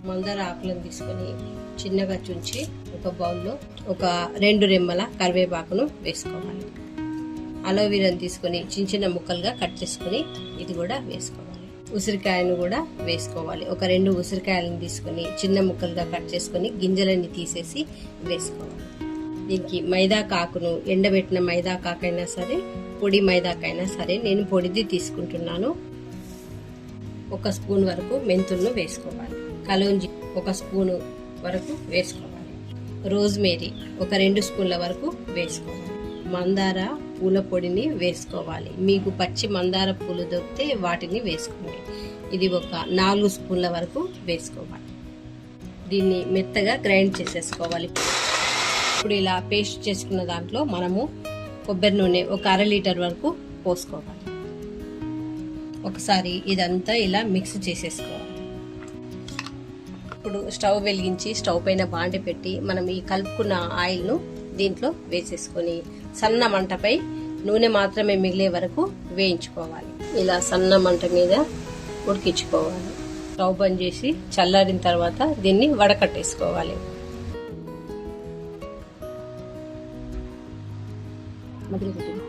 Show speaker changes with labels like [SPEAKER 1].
[SPEAKER 1] మందార ఆకులను తీసుకొని చిన్నగా చుంచి ఒక బౌల్లో ఒక 2 రెమ్మల కరివేపాకును వేసుకోవాలి. అలోవెరాను తీసుకొని చిన్న చిన్న ముక్కలుగా కట్ చేసుకొని ఇది కూడా వేసుకోవాలి. ఉసిరికాయను కూడా వేసుకోవాలి. ఒక 2 ఉసిరికాయలను తీసుకొని చిన్న ముక్కలుగా కట్ చేసుకొని గింజలన్నీ తీసేసి వేసుకోవాలి. దీనికి మైదా కాకును ఎండబెట్టిన మైదా కాకైనా సరే, పొడి మైదాకైనా సరే, నేను పొడిది తీసుకుంటున్నాను. 1 స్పూన్ వరకు మెంతులను వేసుకోవాలి. కలోంజి 1 స్పూను వరకు వేసుకోవాలి. రోజ్మేరీ ఒక 2 స్పూన్ల వరకు వేసుకోవాలి. మందార పూల పొడిని వేసుకోవాలి. మీకు పచ్చి మందార పూలు దొరికితే వాటిని వేసుకోండి. ఇది ఒక 4 స్పూన్ల వరకు వేసుకోవాలి. దీన్ని మెత్తగా గ్రైండ్ చేసేసుకోవాలి. ఇప్పుడు ఇలా పేస్ట్ చేసుకున్న దాంట్లో మనము కొబ్బరి నూనె ఒక 1/2 లీటర్ వరకు పోసుకోవాలి. ఒకసారి ఇదంతా ఇలా మిక్స్ చేసేసుకోవాలి. ఇప్పుడు స్టవ్ వెలిగించి స్టవ్ పైన బాండి పెట్టి మనం ఈ కలుపుకున్న ఆయిల్ను దీంట్లో వేసేసుకొని సన్న మంటపై నూనె మాత్రమే మిగిలే వరకు వేయించుకోవాలి. ఇలా సన్న మంట మీద ఉడికించుకోవాలి. స్టవ్ బంద్ చేసి చల్లారిన తర్వాత దీన్ని వడకట్టేసుకోవాలి. మధ్యలో